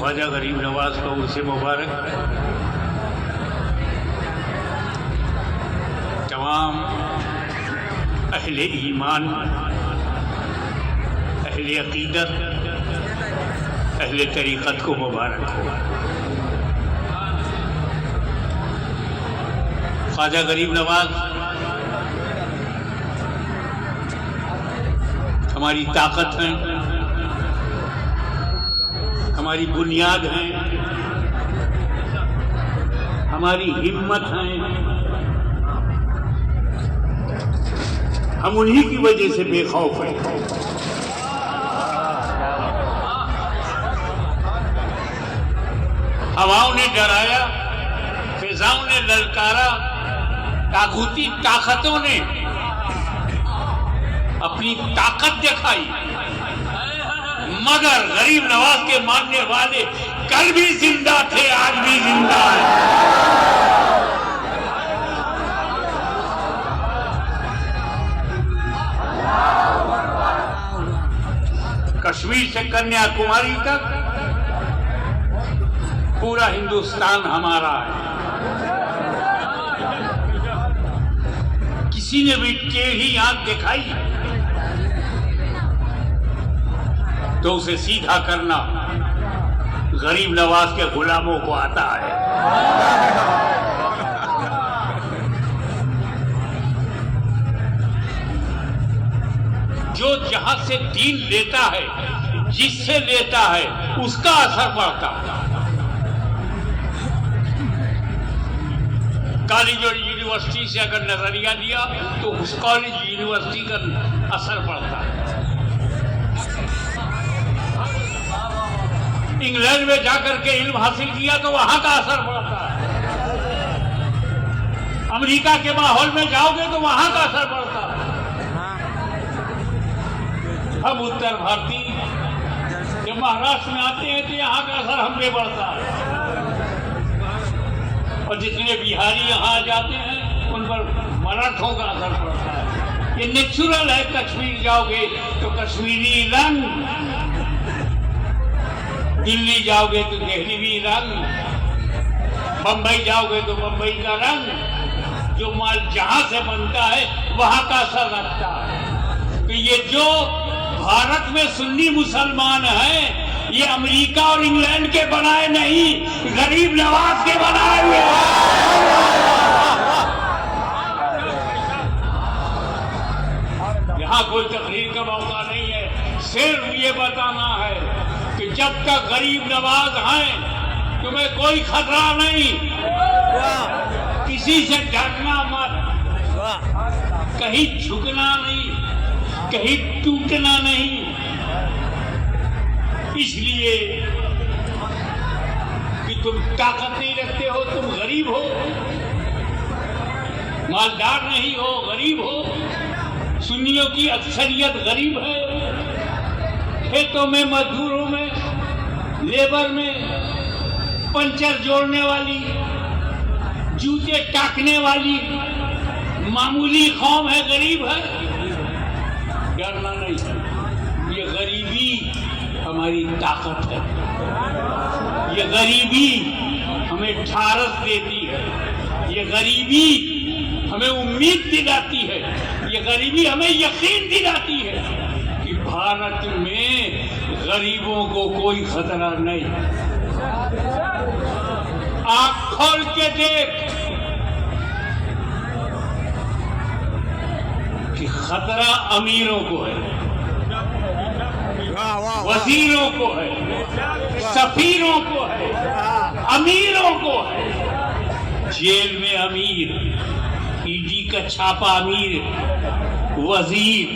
ख्वाजा गरीब नवाज का उर्से मुबारक। तमाम अहले ईमान, अहले अकीदत, अहले तरीक़त को मुबारक हो। ख्वाजा गरीब नवाज हमारी ताकत हैं, हमारी बुनियाद हैं, हमारी हिम्मत हैं। हम उन्हीं की वजह से बेखौफ हैं। हवाओं ने डराया, फिजाओं ने ललकारा, तागूती ताकतों ने अपनी ताकत दिखाई, मगर गरीब नवाज के मानने वाले कल भी जिंदा थे, आज भी जिंदा हैं। कश्मीर से कन्याकुमारी तक पूरा हिंदुस्तान हमारा है। किसी ने भी टेढ़ी आंख दिखाई तो उसे सीधा करना गरीब नवाज के गुलामों को आता है। जो जहां से दीन लेता है, जिससे लेता है, उसका असर पड़ता है। कॉलेज और यूनिवर्सिटी से अगर नजरिया लिया तो उस कॉलेज यूनिवर्सिटी का असर पड़ता है। इंग्लैंड में जाकर के इल्म हासिल किया तो वहां का असर पड़ता है। अमेरिका के माहौल में जाओगे तो वहां का असर पड़ता है। हम उत्तर भारतीय जब महाराष्ट्र में आते हैं तो यहाँ का असर हम पे पड़ता है, और जितने बिहारी यहाँ आ जाते हैं उन पर मराठों का असर पड़ता है। ये नेचुरल है। कश्मीर जाओगे तो कश्मीरी रंग, दिल्ली जाओगे तो दिल्ली रंग, बंबई जाओगे तो बंबई का रंग। जो माल जहां से बनता है वहां का असर रखता है। तो ये जो भारत में सुन्नी मुसलमान हैं, ये अमेरिका और इंग्लैंड के बनाए नहीं, गरीब नवाज के बनाए हुए हैं। यहाँ कोई तकरीर का मौका नहीं है, सिर्फ ये बताना है कि जब तक गरीब नवाज हैं तुम्हें कोई खतरा नहीं, किसी से डरना मत, कहीं झुकना नहीं, कहीं टूटना नहीं। इसलिए कि तुम ताकत नहीं रखते हो, तुम गरीब हो, मालदार नहीं हो, गरीब हो। सुन्नियों की अक्सरियत गरीब है। खेतों में, मजदूरों में, लेबर में, पंचर जोड़ने वाली, जूते टाकने वाली मामूली कौम है, गरीब है। डरना नहीं, ये गरीबी हमारी ताकत है। ये गरीबी हमें ढारस देती है। ये गरीबी हमें उम्मीद दिलाती है। ये गरीबी हमें यकीन दिलाती है कि भारत में गरीबों को कोई खतरा नहीं। आंख खोल के देख कि खतरा अमीरों को है, वजीरों को है, सफीरों को है, अमीरों को है। जेल में अमीर, ईडी का छापा अमीर, वजीर।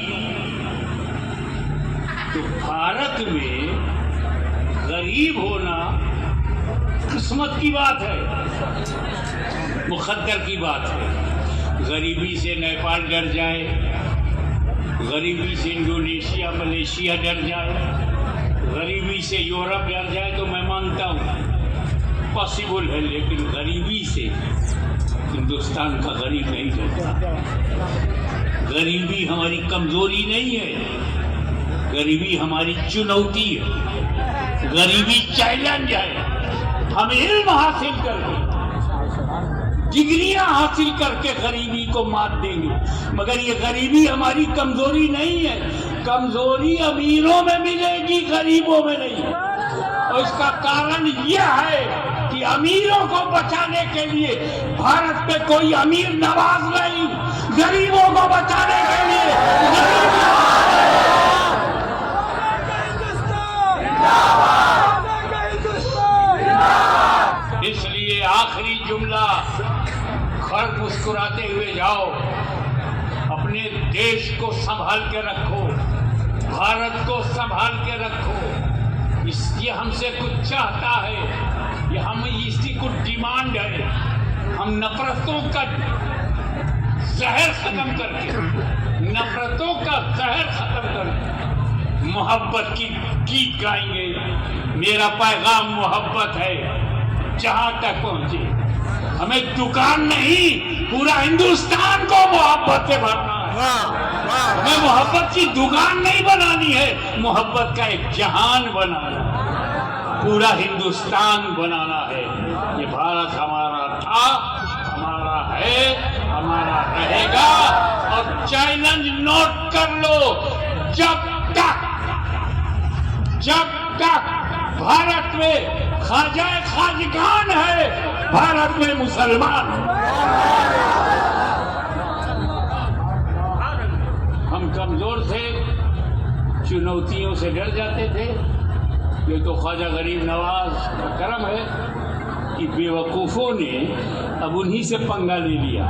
तो भारत में गरीब होना किस्मत की बात है, मुकद्दर की बात है। गरीबी से नेपाल डर जाए, गरीबी से इंडोनेशिया, मलेशिया डर जाए, गरीबी से यूरोप डर जाए तो मैं मानता हूँ पॉसिबल है, लेकिन गरीबी से हिंदुस्तान का गरीब नहीं डरता। गरीबी हमारी कमजोरी नहीं है, गरीबी हमारी चुनौती है। गरीबी चैलेंज है। हम इल्म हासिल करके, डिग्रियां हासिल करके गरीबी को मात देंगे, मगर ये गरीबी हमारी कमजोरी नहीं है। कमजोरी अमीरों में मिलेगी, गरीबों में नहीं। और इसका कारण यह है कि अमीरों को बचाने के लिए भारत में कोई अमीर नवाज नहीं, गरीबों को बचाने के लिए इसलिए आखिरी जुमला, खर मुस्कुराते हुए जाओ, अपने देश को संभाल के रखो, भारत को संभाल के रखो। ये हमसे कुछ चाहता है, ये हम इसकी कुछ डिमांड है। हम नफरतों का जहर खत्म करके, नफरतों का जहर खत्म करके मोहब्बत की गीत गाएंगे। मेरा पैगाम मोहब्बत है, जहां तक पहुंचे। हमें दुकान नहीं, पूरा हिंदुस्तान को मोहब्बत से भरना है। हमें मोहब्बत की दुकान नहीं बनानी है, मोहब्बत का एक जहान बनाना है, पूरा हिंदुस्तान बनाना है। ये भारत हमारा था, हमारा है, हमारा रहेगा। और चैलेंज नोट कर लो, जब तक भारत में ख्वाजाए खाजगान है, भारत में मुसलमान। हम कमजोर थे, चुनौतियों से डर जाते थे। ये तो ख्वाजा गरीब नवाज का करम है कि बेवकूफों ने अब उन्हीं से पंगा ले लिया।